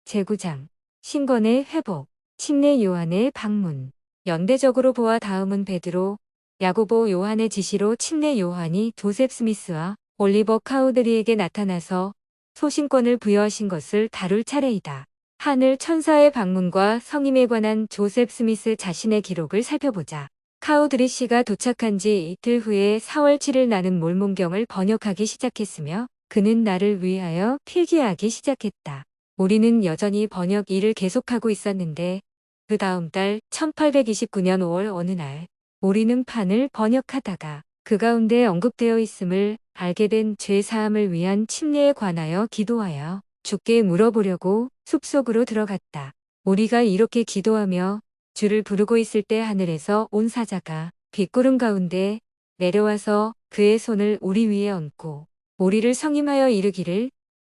제구장, 신권의 회복, 침례 요한의 방문. 연대적으로 보아 다음은 베드로, 야고보 요한의 지시로 침례 요한이 조셉 스미스와 올리버 카우드리에게 나타나서 소신권을 부여하신 것을 다룰 차례이다. 하늘 천사의 방문과 성임에 관한 조셉 스미스 자신의 기록을 살펴보자. 카우드리 씨가 도착한 지 이틀 후에 4월 7일 나는 몰몬경을 번역하기 시작했으며 그는 나를 위하여 필기하기 시작했다. 우리는 여전히 번역 일을 계속하고 있었는데 그 다음 달 1829년 5월 어느 날 우리는 판을 번역하다가 그 가운데 언급되어 있음을 알게 된 죄사함을 위한 침례에 관하여 기도하여 주께 물어보려고 숲속으로 들어갔다. 우리가 이렇게 기도하며 주를 부르고 있을 때 하늘에서 온 사자가 빗구름 가운데 내려와서 그의 손을 우리 위에 얹고 우리를 성임하여 이르기를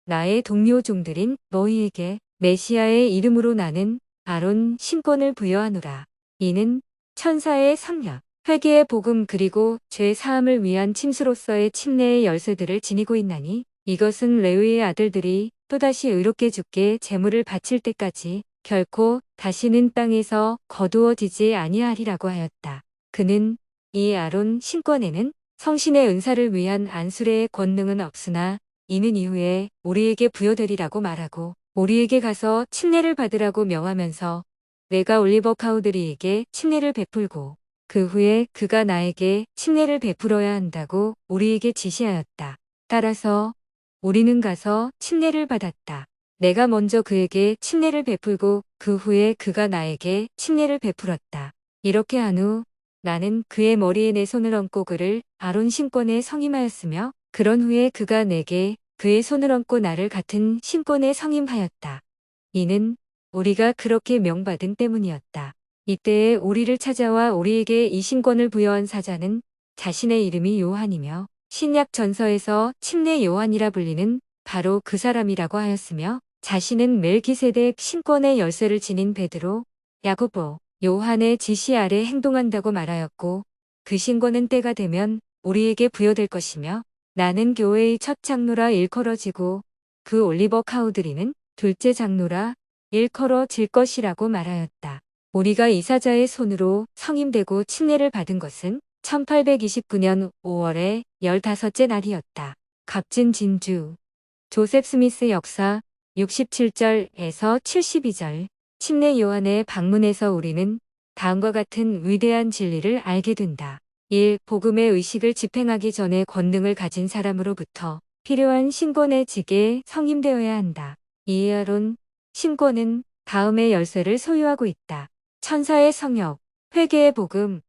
나의 동료 종들인 너희에게 메시아의 이름으로 나는 아론 신권을 부여하노라. 이는 천사의 성령, 회개의 복음 그리고 죄 사함을 위한 침수로서의 침례의 열쇠들을 지니고 있나니 이것은 레위의 아들들이 또다시 의롭게 주께 제물을 바칠 때까지 결코 다시는 땅에서 거두어지지 아니하리라고 하였다. 그는 이 아론 신권에는 성신의 은사를 위한 안수례의 권능은 없으나 이는 이후에 우리에게 부여되리라고 말하고 우리에게 가서 침례를 받으라고 명하면서 내가 올리버 카우드리에게 침례를 베풀고 그 후에 그가 나에게 침례를 베풀어야 한다고 우리에게 지시하였다. 따라서 우리는 가서 침례를 받았다. 내가 먼저 그에게 침례를 베풀고 그 후에 그가 나에게 침례를 베풀었다. 이렇게 한 후 나는 그의 머리에 내 손을 얹고 그를 아론 신권에 성임하였으며 그런 후에 그가 내게 그의 손을 얹고 나를 같은 신권에 성임하였다. 이는 우리가 그렇게 명받은 때문이었다. 이때에 우리를 찾아와 우리에게 이 신권을 부여한 사자는 자신의 이름이 요한이며 신약 전서에서 침례 요한이라 불리는 바로 그 사람이라고 하였으며 자신은 멜기세덱 신권의 열쇠를 지닌 베드로, 야고보, 요한의 지시 아래 행동한다고 말하였고 그 신권은 때가 되면 우리에게 부여될 것이며 나는 교회의 첫 장로라 일컬어지고 그 올리버 카우드리는 둘째 장로라 일컬어질 것이라고 말하였다. 우리가 이 사자의 손으로 성임되고 침례를 받은 것은 1829년 5월의 15째 날이었다. 값진 진주 조셉 스미스 역사 67절에서 72절 침례 요한의 방문에서 우리는 다음과 같은 위대한 진리를 알게 된다. 1. 복음의 의식을 집행하기 전에 권능을 가진 사람으로부터 필요한 신권의 직에 성임되어야 한다. 2. 아론 신권은 다음의 열쇠를 소유하고 있다. 천사의 성역, 회개의 복음,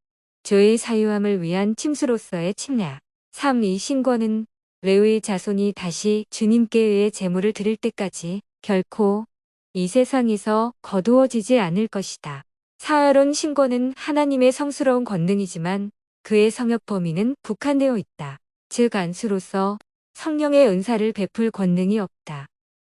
죄의 사유함을 위한 침수로서의 침례. 3. 이 신권은 레위 자손이 다시 주님께 의해 제물을 드릴 때까지 결코 이 세상에서 거두어지지 않을 것이다. 4. 아론 신권은 하나님의 성스러운 권능이지만 그의 성역 범위는 국한되어 있다. 즉 안수로서 성령의 은사를 베풀 권능이 없다.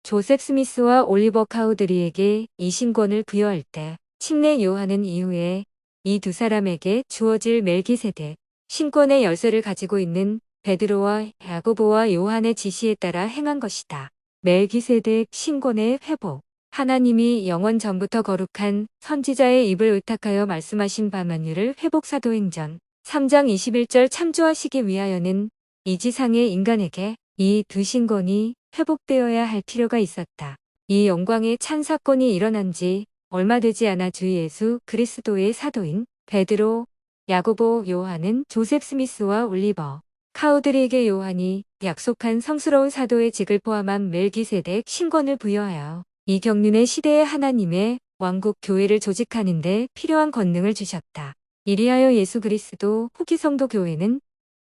조셉 스미스와 올리버 카우드리에게 이 신권을 부여할 때 침례 요한은 이후에 이 두 사람에게 주어질 멜기세덱 신권의 열쇠를 가지고 있는 베드로와 야고보와 요한의 지시에 따라 행한 것이다. 멜기세덱 신권의 회복. 하나님이 영원 전부터 거룩한 선지자의 입을 의탁하여 말씀하신 바만유를 회복 사도행전 3장 21절 참조하시기 위하여는 이 지상의 인간에게 이 두 신권이 회복되어야 할 필요가 있었다. 이 영광의 찬사건이 일어난 지 얼마 되지 않아 주 예수 그리스도의 사도인 베드로, 야고보, 요한은 조셉 스미스와 올리버 카우드리에게 요한이 약속한 성스러운 사도의 직을 포함한 멜기세덱 신권을 부여하여 이 경륜의 시대의 하나님의 왕국 교회를 조직하는 데 필요한 권능을 주셨다. 이리하여 예수 그리스도 후기 성도 교회는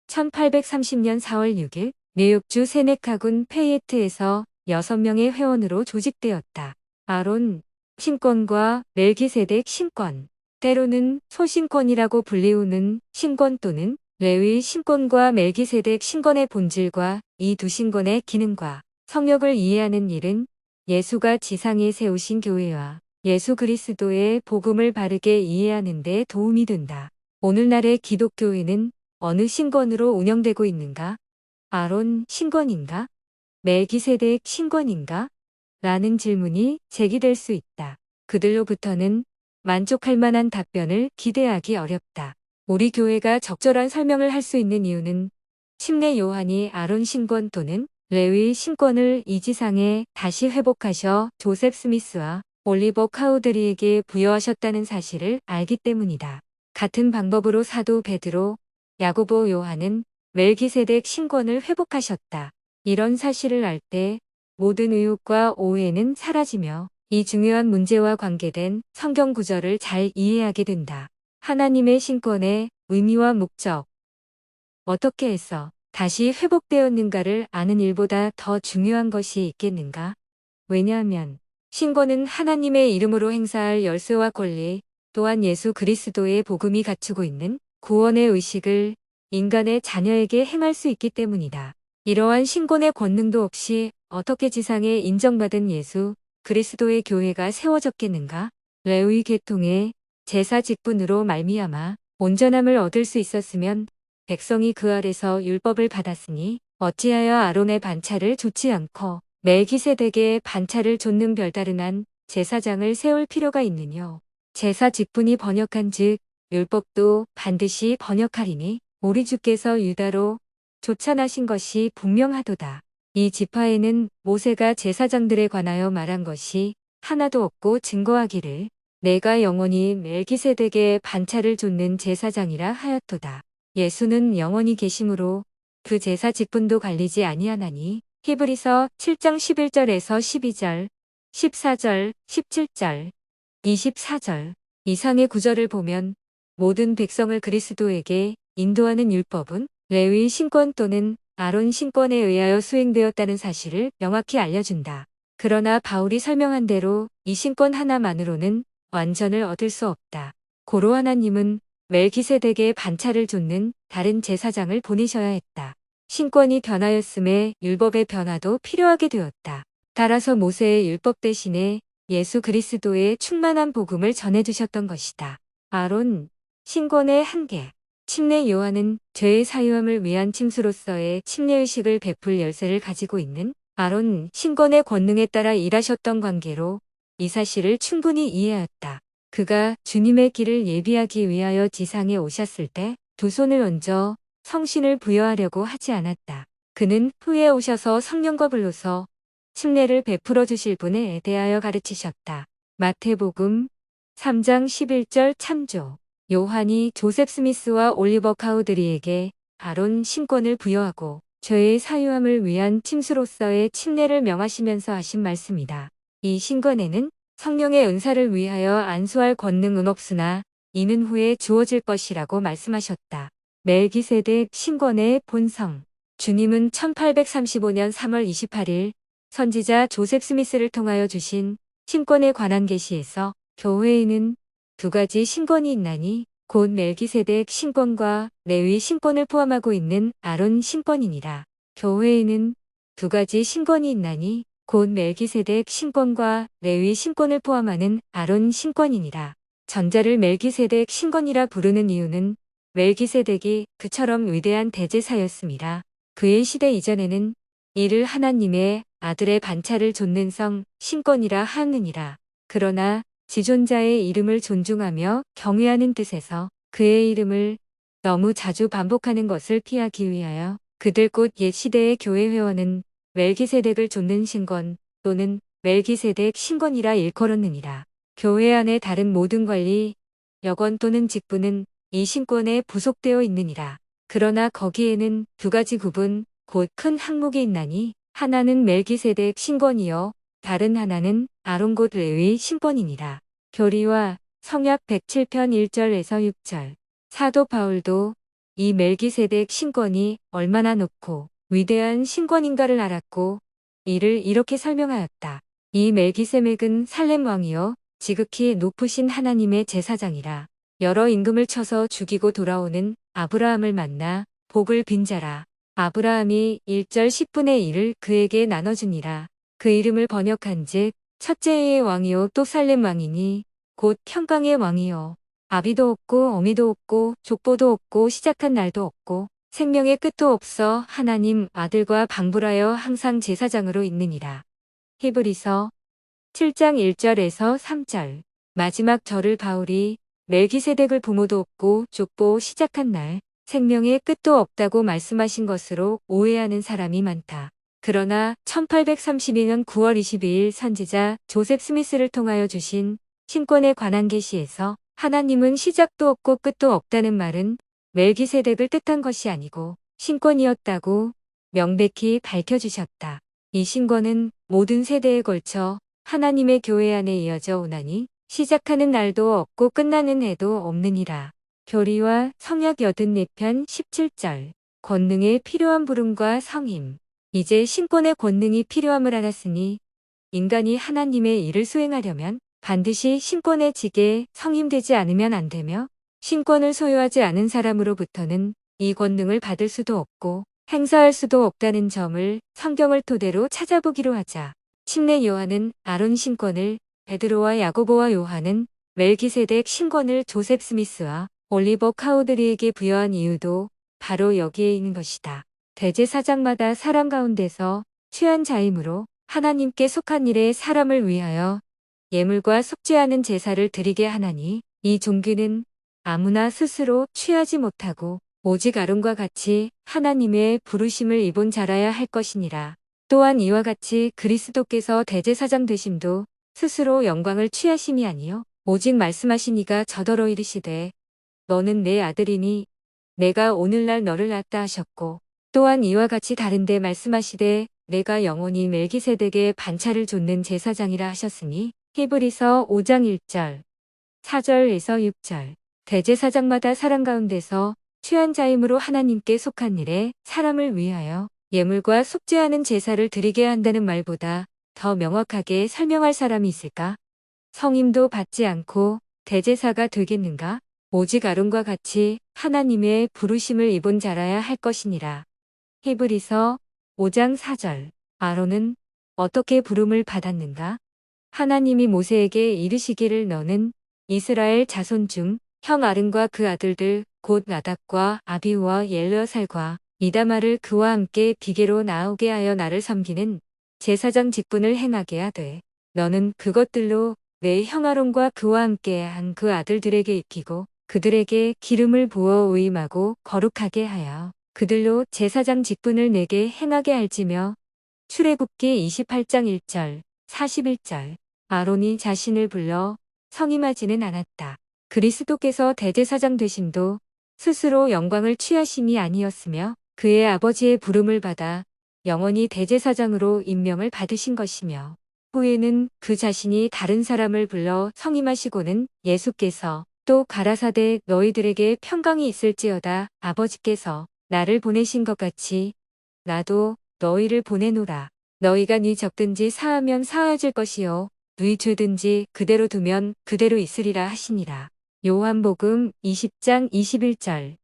1830년 4월 6일 뉴욕주 세네카군 페이에트에서 6명의 회원으로 조직되었다. 아론 신권과 멜기세덱 신권, 때로는 소신권이라고 불리우는 신권 또는 레위 신권과 멜기세덱 신권의 본질과 이 두 신권의 기능과 성역을 이해하는 일은 예수가 지상에 세우신 교회와 예수 그리스도의 복음을 바르게 이해하는 데 도움이 된다. 오늘날의 기독교회는 어느 신권으로 운영되고 있는가? 아론 신권인가? 멜기세덱 신권인가? 라는 질문이 제기될 수 있다. 그들로부터는 만족할 만한 답변을 기대하기 어렵다. 우리 교회가 적절한 설명을 할 수 있는 이유는 침례 요한이 아론 신권 또는 레위 신권을 이 지상에 다시 회복하셔 조셉 스미스와 올리버 카우드리에게 부여하셨다는 사실을 알기 때문이다. 같은 방법으로 사도 베드로, 야고보 요한은 멜기세덱 신권을 회복하셨다. 이런 사실을 알 때 모든 의혹과 오해는 사라지며 이 중요한 문제와 관계된 성경 구절을 잘 이해하게 된다. 하나님의 신권의 의미와 목적, 어떻게 해서 다시 회복되었는가를 아는 일보다 더 중요한 것이 있겠는가? 왜냐하면 신권은 하나님의 이름으로 행사할 열쇠와 권리, 또한 예수 그리스도의 복음이 갖추고 있는 구원의 의식을 인간의 자녀에게 행할 수 있기 때문이다. 이러한 신권의 권능도 없이 어떻게 지상에 인정받은 예수 그리스도의 교회가 세워졌겠는가? 레위 계통의 제사 직분으로 말미암아 온전함을 얻을 수 있었으면 백성이 그 아래서 율법을 받았으니 어찌하여 아론의 반차를 좇지 않고 멜기세덱의 반차를 좇는 별다른 한 제사장을 세울 필요가 있느뇨. 제사 직분이 번역한 즉 율법도 반드시 번역하리니 우리 주께서 유다로 쫓아나신 것이 분명하도다. 이 지파에는 모세가 제사장들에 관하여 말한 것이 하나도 없고 증거하기를 내가 영원히 멜기세덱의 반차를 좇는 제사장이라 하였도다. 예수는 영원히 계심으로 그 제사 직분도 갈리지 아니하나니 히브리서 7장 11절에서 12절, 14절, 17절, 24절 이상의 구절을 보면 모든 백성을 그리스도에게 인도하는 율법은 레위 신권 또는 아론 신권에 의하여 수행되었다는 사실을 명확히 알려준다. 그러나 바울이 설명한 대로 이 신권 하나만으로는 완전을 얻을 수 없다. 고로 하나님은 멜기세덱의 반차를 좇는 다른 제사장을 보내셔야 했다. 신권이 변하였음에 율법의 변화도 필요하게 되었다. 따라서 모세의 율법 대신에 예수 그리스도의 충만한 복음을 전해주셨던 것이다. 아론, 신권의 한계. 침례 요한은 죄의 사유함을 위한 침수로서의 침례의식을 베풀 열쇠를 가지고 있는 아론 신권의 권능에 따라 일하셨던 관계로 이 사실을 충분히 이해하였다. 그가 주님의 길을 예비하기 위하여 지상에 오셨을 때 두 손을 얹어 성신을 부여하려고 하지 않았다. 그는 후에 오셔서 성령과 불로서 침례를 베풀어 주실 분에 대하여 가르치셨다. 마태복음 3장 11절 참조. 요한이 조셉 스미스와 올리버 카우드리에게 아론 신권을 부여하고 죄의 사유함을 위한 침수로서의 침례를 명하시면서 하신 말씀이다. 이 신권에는 성령의 은사를 위하여 안수할 권능은 없으나 이는 후에 주어질 것이라고 말씀하셨다. 멜기세덱 신권의 본성. 주님은 1835년 3월 28일 선지자 조셉 스미스를 통하여 주신 신권에 관한 계시에서 교회에는 두 가지 신권이 있나니 곧 멜기세덱 신권과 레위 신권을 포함하고 있는 아론 신권이니라. 교회에는 두 가지 신권이 있나니 곧 멜기세덱 신권과 레위 신권을 포함하는 아론 신권이니라. 전자를 멜기세덱 신권이라 부르는 이유는 멜기세덱이 그처럼 위대한 대제사였습니다. 그의 시대 이전에는 이를 하나님의 아들의 반차를 좇는 성 신권이라 하느니라. 그러나 지존자의 이름을 존중하며 경외하는 뜻에서 그의 이름을 너무 자주 반복하는 것을 피하기 위하여 그들 곧 옛 시대의 교회 회원은 멜기세덱을 좇는 신권 또는 멜기세덱 신권이라 일컬었느니라. 교회 안의 다른 모든 관리, 여건 또는 직분은 이 신권에 부속되어 있느니라. 그러나 거기에는 두 가지 구분, 곧 큰 항목이 있나니 하나는 멜기세덱 신권이요 다른 하나는 아론 곧 레위 신권이니라. 교리와 성약 107편 1절에서 6절. 사도 바울도 이 멜기세덱 신권이 얼마나 높고 위대한 신권인가를 알았고 이를 이렇게 설명하였다. 이 멜기세덱은 살렘 왕이요 지극히 높으신 하나님의 제사장이라. 여러 임금을 쳐서 죽이고 돌아오는 아브라함을 만나 복을 빈 자라. 아브라함이 1절 10분의 1을 그에게 나눠주니라. 그 이름을 번역한즉 첫째의 왕이요 또 살렘 왕이니 곧 평강의 왕이요. 아비도 없고 어미도 없고 족보도 없고 시작한 날도 없고 생명의 끝도 없어 하나님 아들과 방불하여 항상 제사장으로 있느니라. 히브리서 7장 1절에서 3절. 마지막 절을 바울이 멜기세덱을 부모도 없고 족보 시작한 날 생명의 끝도 없다고 말씀하신 것으로 오해하는 사람이 많다. 그러나 1832년 9월 22일 선지자 조셉 스미스를 통하여 주신 신권에 관한 계시에서 하나님은 시작도 없고 끝도 없다는 말은 멜기세덱을 뜻한 것이 아니고 신권이었다고 명백히 밝혀주셨다. 이 신권은 모든 세대에 걸쳐 하나님의 교회 안에 이어져 오나니 시작하는 날도 없고 끝나는 해도 없느니라. 교리와 성약 84편 17절. 권능에 필요한 부름과 성임. 이제 신권의 권능이 필요함을 알았으니 인간이 하나님의 일을 수행하려면 반드시 신권의 직에 성임되지 않으면 안 되며 신권을 소유하지 않은 사람으로부터는 이 권능을 받을 수도 없고 행사할 수도 없다는 점을 성경을 토대로 찾아보기로 하자. 침례 요한은 아론 신권을, 베드로와 야고보와 요한은 멜기세덱 신권을 조셉 스미스와 올리버 카우드리에게 부여한 이유도 바로 여기에 있는 것이다. 대제사장마다 사람 가운데서 취한 자임으로 하나님께 속한 일에 사람을 위하여 예물과 속죄하는 제사를 드리게 하나니 이 종교는 아무나 스스로 취하지 못하고 오직 아론과 같이 하나님의 부르심을 입은 자라야 할 것이니라. 또한 이와 같이 그리스도께서 대제사장 되심도 스스로 영광을 취하심이 아니요 오직 말씀하시니가 저더러 이르시되 너는 내 아들이니 내가 오늘날 너를 낳았다 하셨고 또한 이와 같이 다른데 말씀하시되 내가 영원히 멜기세덱의 반차를 좇는 제사장이라 하셨으니 히브리서 5장 1절 4절에서 6절. 대제사장마다 사람 가운데서 취한 자임으로 하나님께 속한 일에 사람을 위하여 예물과 속죄하는 제사를 드리게 한다는 말보다 더 명확하게 설명할 사람이 있을까? 성임도 받지 않고 대제사가 되겠는가? 오직 아론과 같이 하나님의 부르심을 입은 자라야 할 것이니라. 히브리서 5장 4절. 아론은 어떻게 부름을 받았는가? 하나님이 모세에게 이르시기를 너는 이스라엘 자손 중 형 아른과 그 아들들 곧 나답과 아비후와 엘르아살과 이다마를 그와 함께 비계로 나오게 하여 나를 섬기는 제사장 직분을 행하게 하되 너는 그것들로 내 형 아론과 그와 함께 한 그 아들들에게 입히고 그들에게 기름을 부어 의임하고 거룩하게 하여 그들로 제사장 직분을 내게 행하게 할지며. 출애굽기 28장 1절 41절. 아론이 자신을 불러 성임하지는 않았다. 그리스도께서 대제사장 되심도 스스로 영광을 취하심이 아니었으며 그의 아버지의 부름을 받아 영원히 대제사장으로 임명을 받으신 것이며 후에는 그 자신이 다른 사람을 불러 성임하시고는 예수께서 또 가라사대 너희들에게 평강이 있을지어다 아버지께서 나를 보내신 것 같이 나도 너희를 보내노라. 너희가 네 적든지 사하면 사하질 것이요 누이 주든지 그대로 두면 그대로 있으리라 하시니라. 요한복음 20장 21절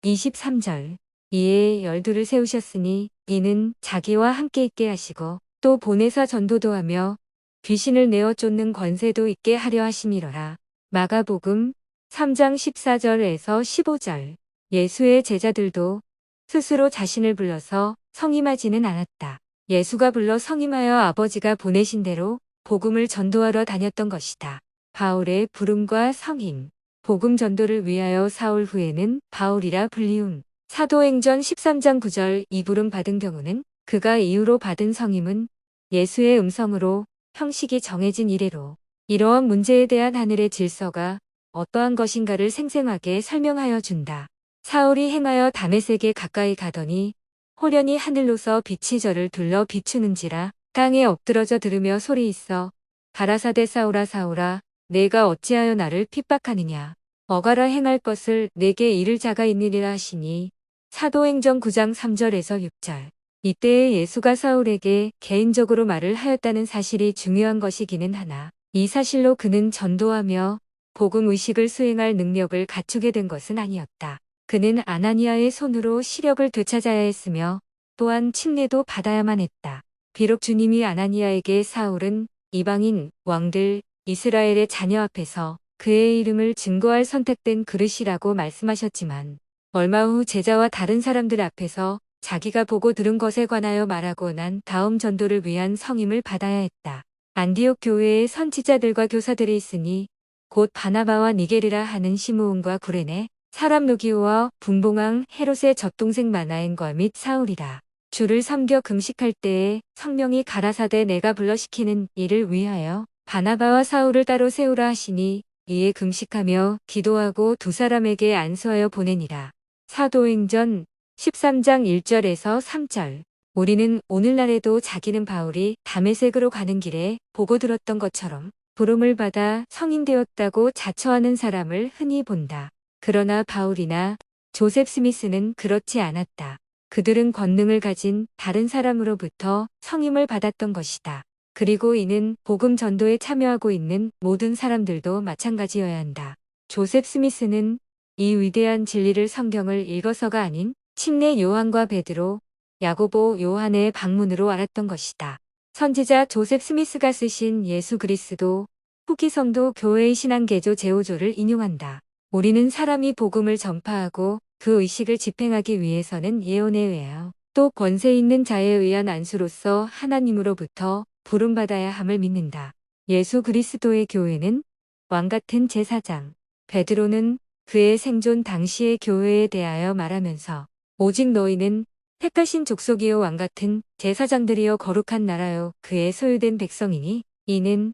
23절. 이에 열두를 세우셨으니 이는 자기와 함께 있게 하시고 또 보내사 전도도 하며 귀신을 내어 쫓는 권세도 있게 하려 하심이로라. 마가복음 3장 14절에서 15절. 예수의 제자들도 스스로 자신을 불러서 성임하지는 않았다. 예수가 불러 성임하여 아버지가 보내신 대로 복음을 전도하러 다녔던 것이다. 바울의 부름과 성임. 복음 전도를 위하여 사울 후에는 바울이라 불리움. 사도행전 13장 9절. 이 부름 받은 경우는 그가 이후로 받은 성임은 예수의 음성으로 형식이 정해진 이래로 이러한 문제에 대한 하늘의 질서가 어떠한 것인가를 생생하게 설명하여 준다. 사울이 행하여 다메섹에 가까이 가더니 호련히 하늘로서 빛이 저를 둘러 비추는지라 땅에 엎드러져 들으며 소리 있어 가라사대 사울아 사울아 내가 어찌하여 나를 핍박하느냐. 어가라 행할 것을 내게 이를 자가 있느니라 하시니. 사도행전 9장 3절에서 6절. 이때에 예수가 사울에게 개인적으로 말을 하였다는 사실이 중요한 것이기는 하나 이 사실로 그는 전도하며 복음 의식을 수행할 능력을 갖추게 된 것은 아니었다. 그는 아나니아의 손으로 시력을 되찾아야 했으며 또한 침례도 받아야만 했다. 비록 주님이 아나니아에게 사울은 이방인 왕들 이스라엘의 자녀 앞에서 그의 이름을 증거할 선택된 그릇이라고 말씀하셨지만 얼마 후 제자와 다른 사람들 앞에서 자기가 보고 들은 것에 관하여 말하고 난 다음 전도를 위한 성임을 받아야 했다. 안디옥 교회에 선지자들과 교사들이 있으니 곧 바나바와 니게르라 하는 시므온과 구레네, 사람 루기오와 분봉왕 헤롯의 젖동생 마나엔과 및 사울이라. 주를 섬겨 금식할 때에 성령이 가라사대 내가 불러시키는 일을 위하여 바나바와 사울을 따로 세우라 하시니 이에 금식하며 기도하고 두 사람에게 안수하여 보내니라. 사도행전 13장 1절에서 3절. 우리는 오늘날에도 자기는 바울이 다메섹으로 가는 길에 보고 들었던 것처럼 부름을 받아 성인 되었다고 자처하는 사람을 흔히 본다. 그러나 바울이나 조셉 스미스는 그렇지 않았다. 그들은 권능을 가진 다른 사람으로부터 성임을 받았던 것이다. 그리고 이는 복음 전도에 참여하고 있는 모든 사람들도 마찬가지여야 한다. 조셉 스미스는 이 위대한 진리를 성경을 읽어서가 아닌 침례 요한과 베드로, 야고보, 요한의 방문으로 알았던 것이다. 선지자 조셉 스미스가 쓰신 예수 그리스도 후기 성도 교회의 신앙개조 제오조를 인용한다. 우리는 사람이 복음을 전파하고 그 의식을 집행하기 위해서는 예언에 의하여 또 권세 있는 자에 의한 안수로서 하나님으로부터 부름받아야 함을 믿는다. 예수 그리스도의 교회는 왕같은 제사장, 베드로는 그의 생존 당시의 교회에 대하여 말하면서 오직 너희는 택하신 족속이요 왕같은 제사장들이여 거룩한 나라요 그의 소유된 백성이니 이는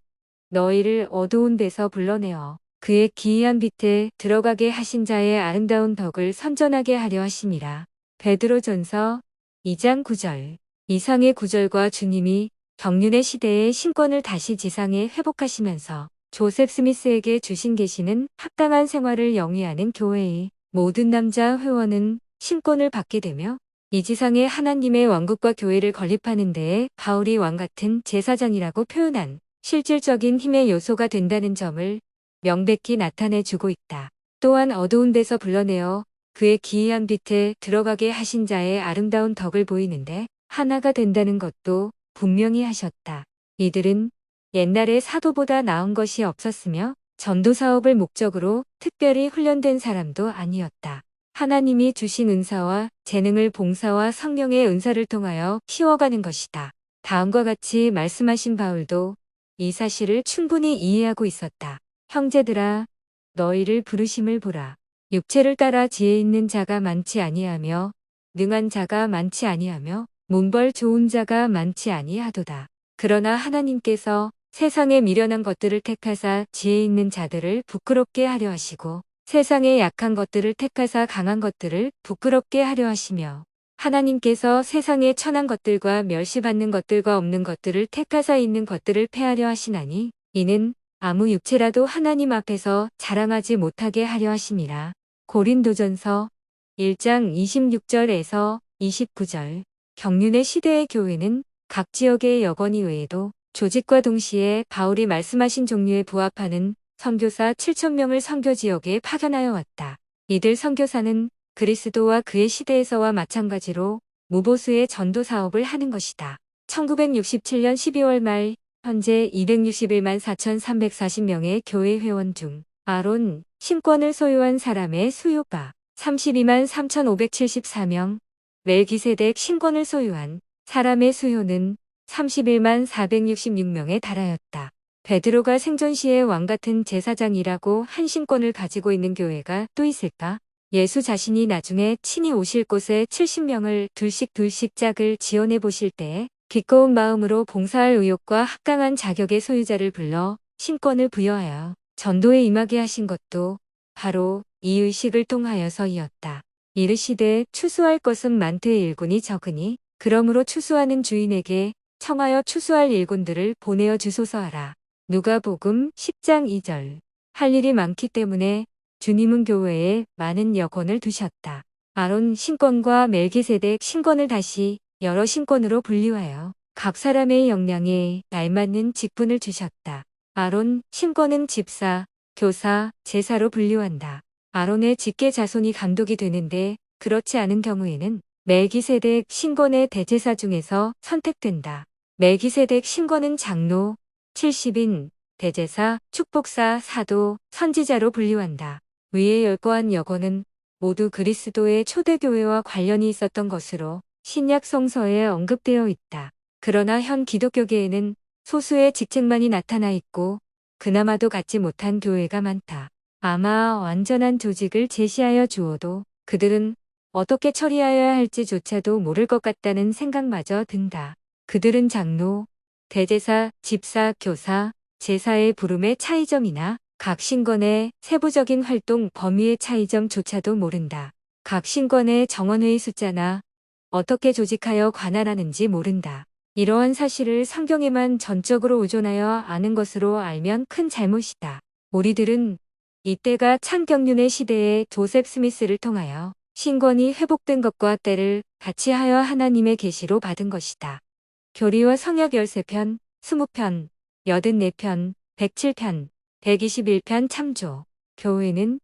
너희를 어두운 데서 불러내어 그의 기이한 빛에 들어가게 하신 자의 아름다운 덕을 선전하게 하려 하심이라. 베드로전서 2장 9절. 이상의 구절과 주님이 경륜의 시대의 신권을 다시 지상에 회복하시면서 조셉 스미스에게 주신 계시는 합당한 생활을 영위하는 교회의 모든 남자 회원은 신권을 받게 되며 이 지상에 하나님의 왕국과 교회를 건립하는 데에 바울이 왕같은 제사장이라고 표현한 실질적인 힘의 요소가 된다는 점을 명백히 나타내 주고 있다. 또한 어두운 데서 불러내어 그의 기이한 빛에 들어가게 하신 자의 아름다운 덕을 보이는데 하나가 된다는 것도 분명히 하셨다. 이들은 옛날에 사도보다 나은 것이 없었으며 전도 사업을 목적으로 특별히 훈련된 사람도 아니었다. 하나님이 주신 은사와 재능을 봉사와 성령의 은사를 통하여 키워가는 것이다. 다음과 같이 말씀하신 바울도 이 사실을 충분히 이해하고 있었다. 형제들아, 너희를 부르심을 보라. 육체를 따라 지혜 있는 자가 많지 아니하며 능한 자가 많지 아니하며 문벌 좋은 자가 많지 아니하도다. 그러나 하나님께서 세상에 미련한 것들을 택하사 지혜 있는 자들을 부끄럽게 하려 하시고 세상에 약한 것들을 택하사 강한 것들을 부끄럽게 하려 하시며 하나님께서 세상에 천한 것들과 멸시받는 것들과 없는 것들을 택하사 있는 것들을 패하려 하시나니 이는 아무 육체라도 하나님 앞에서 자랑하지 못하게 하려 하심이라. 고린도전서 1장 26절에서 29절. 경륜의 시대의 교회는 각 지역의 여건이 외에도 조직과 동시에 바울이 말씀하신 종류에 부합하는 선교사 7,000명을 선교 지역에 파견하여 왔다. 이들 선교사는 그리스도와 그의 시대에서와 마찬가지로 무보수의 전도 사업을 하는 것이다. 1967년 12월 말 현재 261만 4,340명의 교회 회원 중 아론, 신권을 소유한 사람의 수요가 32만 3,574명, 멜기세덱 신권을 소유한 사람의 수요는 31만 466명에 달하였다. 베드로가 생존 시에 왕같은 제사장이라고 한 신권을 가지고 있는 교회가 또 있을까? 예수 자신이 나중에 친히 오실 곳에 70명을 둘씩 짝을 지어내 보실 때에 기꺼운 마음으로 봉사할 의욕과 합당한 자격의 소유자를 불러 신권을 부여하여 전도에 임하게 하신 것도 바로 이 의식을 통하여서이었다. 이르시되 추수할 것은 많되 일꾼이 적으니 그러므로 추수하는 주인에게 청하여 추수할 일꾼들을 보내어 주소서 하라. 누가복음 10장 2절. 할 일이 많기 때문에 주님은 교회에 많은 여건을 두셨다. 아론 신권과 멜기세덱 신권을 다시 여러 신권으로 분류하여 각 사람의 역량에 알맞는 직분을 주셨다. 아론 신권은 집사, 교사, 제사로 분류한다. 아론의 직계 자손이 감독이 되는데 그렇지 않은 경우에는 멜기세덱 신권의 대제사 중에서 선택된다. 멜기세덱 신권은 장로, 70인, 대제사, 축복사, 사도, 선지자로 분류한다. 위의 열거한 여건은 모두 그리스도의 초대교회와 관련이 있었던 것으로 신약 성서에 언급되어 있다. 그러나 현 기독교계에는 소수의 직책만이 나타나 있고 그나마도 갖지 못한 교회가 많다. 아마 완전한 조직을 제시하여 주어도 그들은 어떻게 처리하여야 할지조차도 모를 것 같다는 생각마저 든다. 그들은 장로, 대제사, 집사, 교사, 제사의 부름의 차이점이나 각 신권의 세부적인 활동 범위의 차이점조차도 모른다. 각 신권의 정원회의 숫자나 어떻게 조직하여 관할하는지 모른다. 이러한 사실을 성경에만 전적으로 의존하여 아는 것으로 알면 큰 잘못이다. 우리들은 이때가 창경륜의 시대의 조셉 스미스를 통하여 신권이 회복된 것과 때를 같이 하여 하나님의 계시로 받은 것이다. 교리와 성역 13편, 20편, 84편, 107편, 121편 참조. 교회는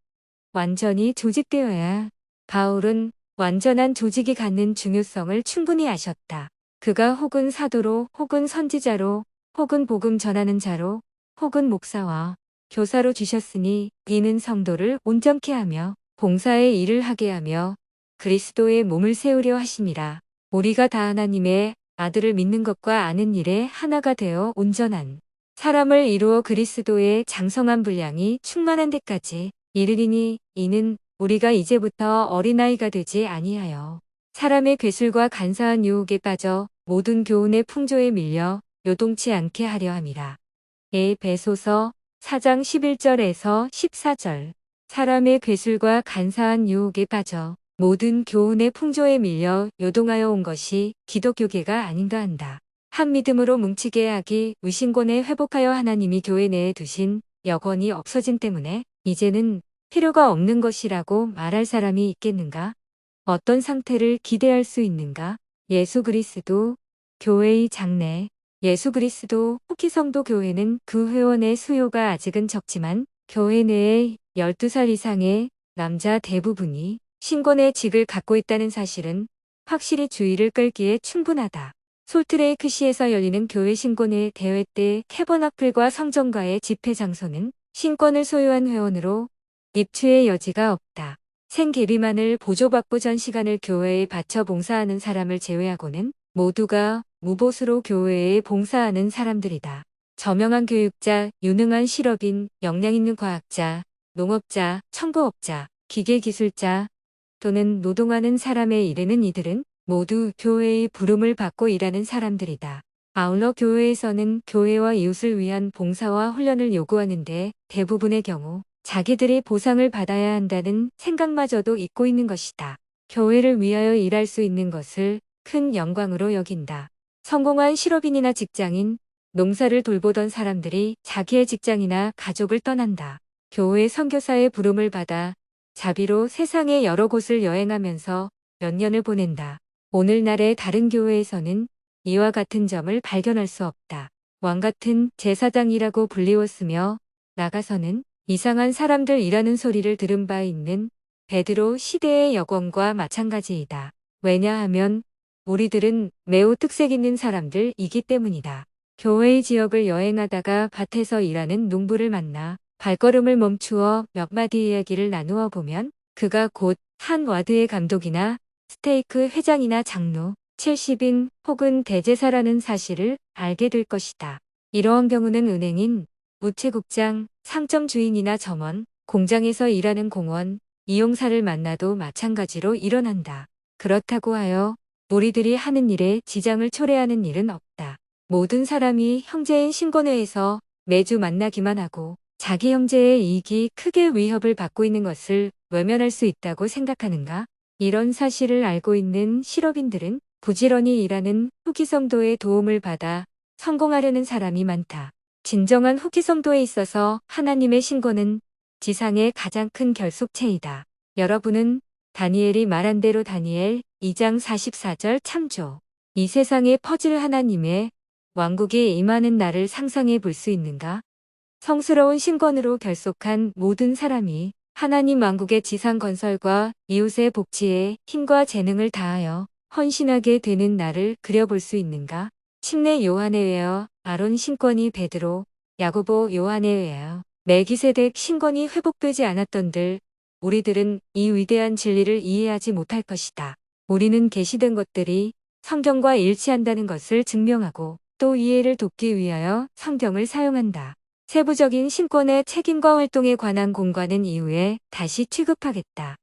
완전히 조직되어야. 바울은 완전한 조직이 갖는 중요성을 충분히 아셨다. 그가 혹은 사도로, 혹은 선지자로, 혹은 복음 전하는 자로, 혹은 목사와 교사로 주셨으니 이는 성도를 온전케 하며 봉사의 일을 하게 하며 그리스도의 몸을 세우려 하심이라. 우리가 다 하나님의 아들을 믿는 것과 아는 일에 하나가 되어 온전한 사람을 이루어 그리스도의 장성한 분량이 충만한 데까지 이르리니 이는 우리가 이제부터 어린아이가 되지 아니하여 사람의 괴술과 간사한 유혹에 빠져 모든 교훈의 풍조에 밀려 요동치 않게 하려 함이라. 에베소서 4장 11절에서 14절. 사람의 괴술과 간사한 유혹에 빠져 모든 교훈의 풍조에 밀려 요동하여 온 것이 기독교계가 아닌가 한다. 한 믿음으로 뭉치게 하기 위신권에 회복하여 하나님이 교회 내에 두신 여건이 없어진 때문에 이제는 필요가 없는 것이라고 말할 사람이 있겠는가? 어떤 상태를 기대할 수 있는가? 예수 그리스도 교회의 장래. 예수 그리스도 후기성도 교회는 그 회원의 수요가 아직은 적지만 교회 내에 12살 이상의 남자 대부분이 신권의 직을 갖고 있다는 사실은 확실히 주의를 끌기에 충분하다. 솔트레이크시에서 열리는 교회 신권의 대회 때 태버나클과 성전가의 집회 장소는 신권을 소유한 회원으로 입추의 여지가 없다. 생계비만을 보조받고 전 시간을 교회에 바쳐 봉사하는 사람을 제외하고는 모두가 무보수로 교회에 봉사하는 사람들이다. 저명한 교육자, 유능한 실업인, 역량 있는 과학자, 농업자, 청부업자, 기계기술자 또는 노동하는 사람에 이르는 이들은 모두 교회의 부름을 받고 일하는 사람들이다. 아울러 교회에서는 교회와 이웃을 위한 봉사와 훈련을 요구하는데 대부분의 경우 자기들이 보상을 받아야 한다는 생각마저도 잊고 있는 것이다. 교회를 위하여 일할 수 있는 것을 큰 영광으로 여긴다. 성공한 실업인이나 직장인, 농사를 돌보던 사람들이 자기의 직장이나 가족을 떠난다. 교회 선교사의 부름을 받아 자비로 세상의 여러 곳을 여행하면서 몇 년을 보낸다. 오늘날의 다른 교회에서는 이와 같은 점을 발견할 수 없다. 왕 같은 제사장이라고 불리웠으며 나가서는 이상한 사람들 이라는 소리를 들은 바 있는 베드로 시대의 여건과 마찬가지이다. 왜냐하면 우리들은 매우 특색 있는 사람들이기 때문이다. 교회의 지역을 여행하다가 밭에서 일하는 농부를 만나 발걸음을 멈추어 몇 마디 이야기를 나누어 보면 그가 곧 한 와드의 감독이나 스테이크 회장이나 장로, 70인 혹은 대제사라는 사실을 알게 될 것이다. 이러한 경우는 은행인, 우체국장, 상점 주인이나 점원, 공장에서 일하는 공원, 이용사를 만나도 마찬가지로 일어난다. 그렇다고 하여 우리들이 하는 일에 지장을 초래하는 일은 없다. 모든 사람이 형제인 신권회에서 매주 만나기만 하고 자기 형제의 이익이 크게 위협을 받고 있는 것을 외면할 수 있다고 생각하는가? 이런 사실을 알고 있는 실업인들은 부지런히 일하는 후기성도의 도움을 받아 성공하려는 사람이 많다. 진정한 후기성도에 있어서 하나님의 신권은 지상의 가장 큰 결속체이다. 여러분은 다니엘이 말한 대로 다니엘 2장 44절 참조. 이 세상의 퍼즐 하나님의 왕국이 임하는 날을 상상해 볼 수 있는가? 성스러운 신권으로 결속한 모든 사람이 하나님 왕국의 지상 건설과 이웃의 복지에 힘과 재능을 다하여 헌신하게 되는 날을 그려볼 수 있는가? 침례 요한에 의하여 아론 신권이 베드로, 야고보 요한에 의하여 멜기세덱 신권이 회복되지 않았던들 우리들은 이 위대한 진리를 이해하지 못할 것이다. 우리는 계시된 것들이 성경과 일치한다는 것을 증명하고 또 이해를 돕기 위하여 성경을 사용한다. 세부적인 신권의 책임과 활동에 관한 공과는 이후에 다시 취급하겠다.